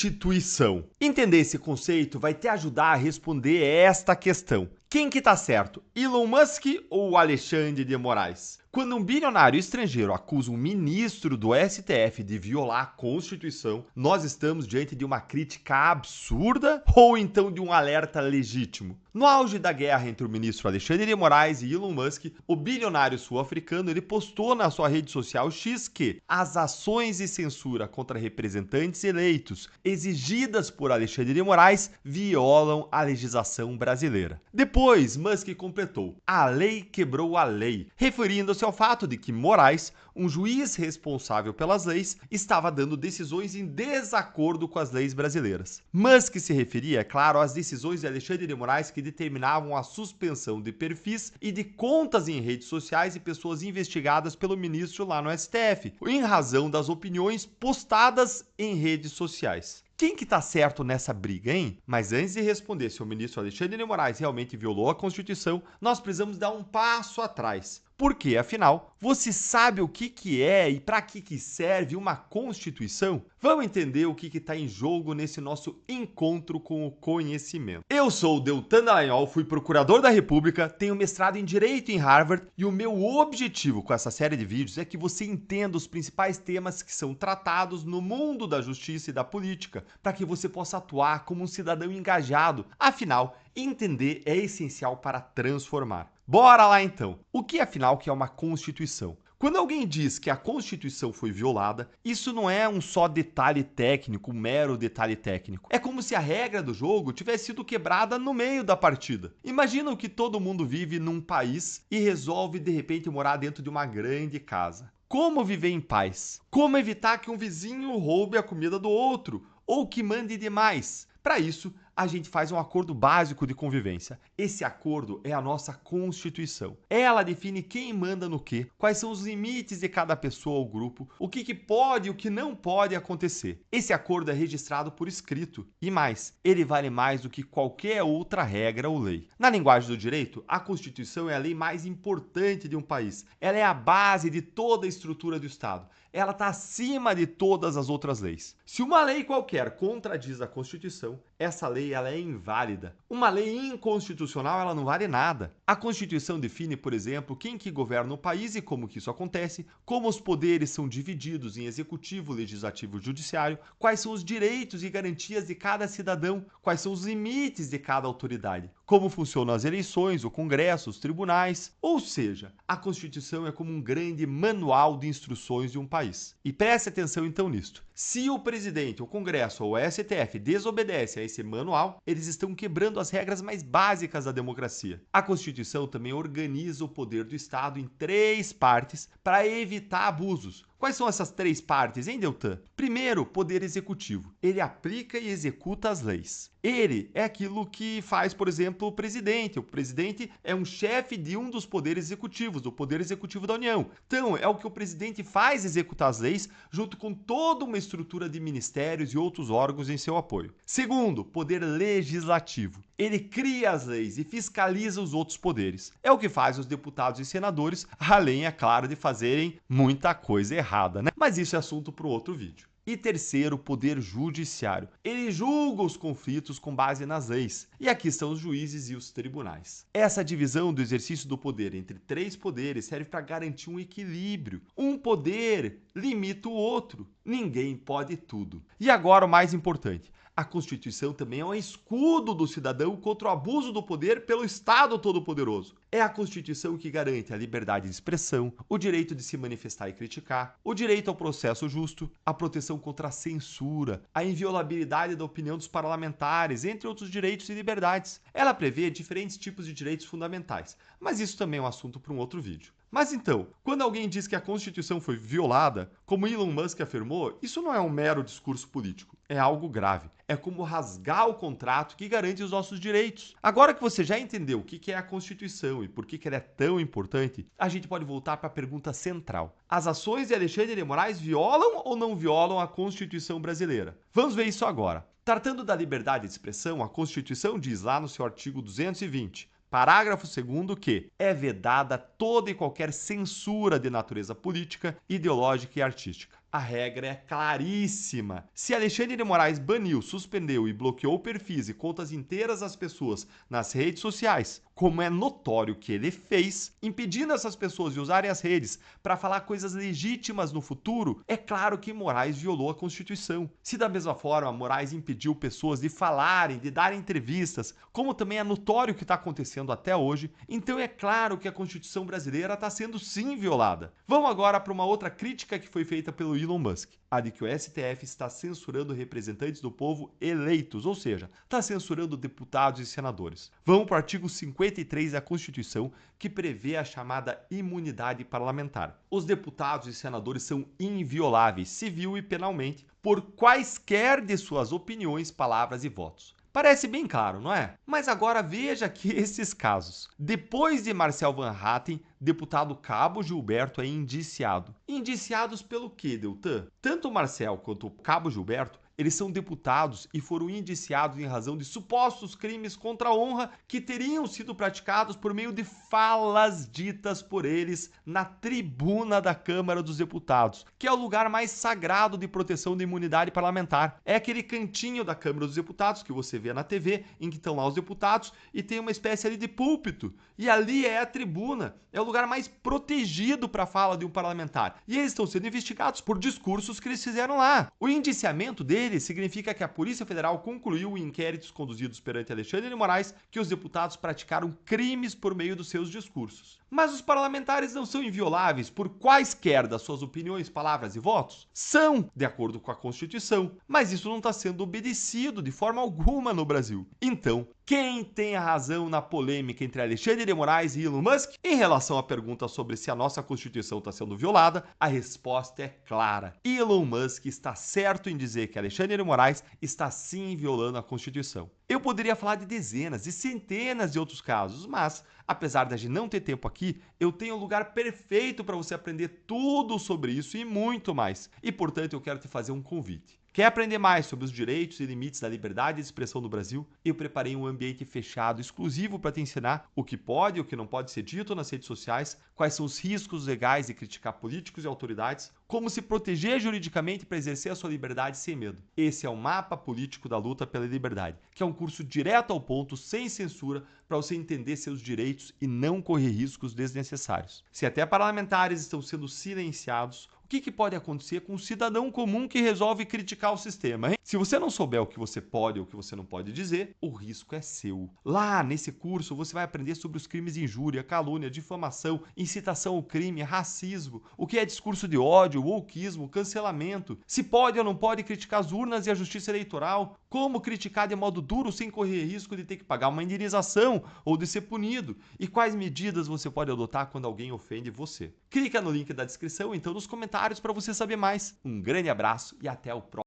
constituição. Entender esse conceito vai te ajudar a responder esta questão. Quem que tá certo, Elon Musk ou Alexandre de Moraes? Quando um bilionário estrangeiro acusa um ministro do STF de violar a Constituição, nós estamos diante de uma crítica absurda ou então de um alerta legítimo? No auge da guerra entre o ministro Alexandre de Moraes e Elon Musk, o bilionário sul-africano ele postou na sua rede social X que as ações de censura contra representantes eleitos exigidas por Alexandre de Moraes violam a legislação brasileira. Depois, Musk completou: a lei quebrou a lei, referindo-se ao fato de que Moraes, um juiz responsável pelas leis, estava dando decisões em desacordo com as leis brasileiras. Musk se referia, é claro, às decisões de Alexandre de Moraes que determinavam a suspensão de perfis e de contas em redes sociais e pessoas investigadas pelo ministro lá no STF, em razão das opiniões postadas em redes sociais. Quem que tá certo nessa briga, hein? Mas antes de responder se o ministro Alexandre de Moraes realmente violou a Constituição, nós precisamos dar um passo atrás. Porque, afinal, você sabe o que é e para que serve uma Constituição? Vamos entender o que está em jogo nesse nosso encontro com o conhecimento. Eu sou o Deltan Dallagnol, fui procurador da República, tenho mestrado em Direito em Harvard e o meu objetivo com essa série de vídeos é que você entenda os principais temas que são tratados no mundo da justiça e da política, para que você possa atuar como um cidadão engajado. Afinal, entender é essencial para transformar. Bora lá então! O que afinal que é uma Constituição? Quando alguém diz que a Constituição foi violada, isso não é um só detalhe técnico, um mero detalhe técnico. É como se a regra do jogo tivesse sido quebrada no meio da partida. Imagina que todo mundo vive num país e resolve de repente morar dentro de uma grande casa. Como viver em paz? Como evitar que um vizinho roube a comida do outro ou que mande demais? Para isso, a gente faz um acordo básico de convivência. Esse acordo é a nossa Constituição. Ela define quem manda no quê, quais são os limites de cada pessoa ou grupo, o que pode e o que não pode acontecer. Esse acordo é registrado por escrito. E mais, ele vale mais do que qualquer outra regra ou lei. Na linguagem do direito, a Constituição é a lei mais importante de um país. Ela é a base de toda a estrutura do Estado. Ela está acima de todas as outras leis. Se uma lei qualquer contradiz a Constituição, essa lei ela é inválida. Uma lei inconstitucional ela não vale nada. A Constituição define, por exemplo, quem que governa o país e como que isso acontece, como os poderes são divididos em executivo, legislativo e judiciário, quais são os direitos e garantias de cada cidadão, quais são os limites de cada autoridade, como funcionam as eleições, o Congresso, os tribunais. Ou seja, a Constituição é como um grande manual de instruções de um país. E preste atenção então nisto. Se o presidente, o Congresso ou o STF desobedece a esse manual, eles estão quebrando as regras mais básicas da democracia. A Constituição também organiza o poder do Estado em 3 partes para evitar abusos. Quais são essas 3 partes, hein, Deltan? Primeiro, poder executivo. Ele aplica e executa as leis. Ele é aquilo que faz, por exemplo, o presidente. O presidente é um chefe de um dos poderes executivos, do Poder Executivo da União. Então, é o que o presidente faz executar as leis, junto com toda uma estrutura de ministérios e outros órgãos em seu apoio. Segundo, poder legislativo. Ele cria as leis e fiscaliza os outros poderes. É o que faz os deputados e senadores, além, é claro, de fazerem muita coisa errada, né? Mas isso é assunto para um outro vídeo. E terceiro, o poder judiciário. Ele julga os conflitos com base nas leis. E aqui estão os juízes e os tribunais. Essa divisão do exercício do poder entre 3 poderes serve para garantir um equilíbrio. Um poder limita o outro. Ninguém pode tudo. E agora o mais importante. A Constituição também é um escudo do cidadão contra o abuso do poder pelo Estado Todo-Poderoso. É a Constituição que garante a liberdade de expressão, o direito de se manifestar e criticar, o direito ao processo justo, a proteção contra a censura, a inviolabilidade da opinião dos parlamentares, entre outros direitos e liberdades. Ela prevê diferentes tipos de direitos fundamentais, mas isso também é um assunto para um outro vídeo. Mas então, quando alguém diz que a Constituição foi violada, como Elon Musk afirmou, isso não é um mero discurso político, é algo grave. É como rasgar o contrato que garante os nossos direitos. Agora que você já entendeu o que é a Constituição e por que ela é tão importante, a gente pode voltar para a pergunta central. As ações de Alexandre de Moraes violam ou não violam a Constituição brasileira? Vamos ver isso agora. Tratando da liberdade de expressão, a Constituição diz lá no seu artigo 220, parágrafo 2º que é vedada toda e qualquer censura de natureza política, ideológica e artística. A regra é claríssima. Se Alexandre de Moraes baniu, suspendeu e bloqueou perfis e contas inteiras das pessoas nas redes sociais, como é notório que ele fez, impedindo essas pessoas de usarem as redes para falar coisas legítimas no futuro, é claro que Moraes violou a Constituição. Se da mesma forma Moraes impediu pessoas de falarem, de darem entrevistas, como também é notório que está acontecendo até hoje, então é claro que a Constituição brasileira está sendo sim violada. Vamos agora para uma outra crítica que foi feita pelo Elon Musk, a de que o STF está censurando representantes do povo eleitos, ou seja, está censurando deputados e senadores. Vamos para o artigo 53 da Constituição, que prevê a chamada imunidade parlamentar. Os deputados e senadores são invioláveis, civil e penalmente, por quaisquer de suas opiniões, palavras e votos. Parece bem claro, não é? Mas agora veja aqui esses casos. Depois de Marcel Van Hatten, deputado Cabo Gilberto é indiciado. Indiciados pelo quê, Deltan? Tanto o Marcel quanto o Cabo Gilberto, eles são deputados e foram indiciados em razão de supostos crimes contra a honra que teriam sido praticados por meio de falas ditas por eles na tribuna da Câmara dos Deputados, que é o lugar mais sagrado de proteção da imunidade parlamentar. É aquele cantinho da Câmara dos Deputados que você vê na TV, em que estão lá os deputados e tem uma espécie ali de púlpito. E ali é a tribuna, é o lugar mais protegido para a fala de um parlamentar. E eles estão sendo investigados por discursos que eles fizeram lá. O indiciamento deles significa que a Polícia Federal concluiu em inquéritos conduzidos perante Alexandre de Moraes que os deputados praticaram crimes por meio dos seus discursos. Mas os parlamentares não são invioláveis por quaisquer das suas opiniões, palavras e votos? São, de acordo com a Constituição, mas isso não está sendo obedecido de forma alguma no Brasil. Então, quem tem a razão na polêmica entre Alexandre de Moraes e Elon Musk? Em relação à pergunta sobre se a nossa Constituição está sendo violada, a resposta é clara. Elon Musk está certo em dizer que Alexandre de Moraes está sim violando a Constituição. Eu poderia falar de dezenas e centenas de outros casos, mas, apesar de a gente não ter tempo aqui, eu tenho o lugar perfeito para você aprender tudo sobre isso e muito mais. E, portanto, eu quero te fazer um convite. Quer aprender mais sobre os direitos e limites da liberdade de expressão no Brasil? Eu preparei um ambiente fechado exclusivo para te ensinar o que pode e o que não pode ser dito nas redes sociais, quais são os riscos legais de criticar políticos e autoridades, como se proteger juridicamente para exercer a sua liberdade sem medo. Esse é o Mapa Político da Luta pela Liberdade, que é um curso direto ao ponto, sem censura, para você entender seus direitos e não correr riscos desnecessários. Se até parlamentares estão sendo silenciados, o que pode acontecer com um cidadão comum que resolve criticar o sistema, hein? Se você não souber o que você pode ou o que você não pode dizer, o risco é seu. Lá, nesse curso, você vai aprender sobre os crimes de injúria, calúnia, difamação, incitação ao crime, racismo, o que é discurso de ódio, wokeismo, cancelamento, se pode ou não pode criticar as urnas e a justiça eleitoral, como criticar de modo duro sem correr risco de ter que pagar uma indenização ou de ser punido, e quais medidas você pode adotar quando alguém ofende você. Clica no link da descrição, então, nos comentários para você saber mais. Um grande abraço e até o próximo.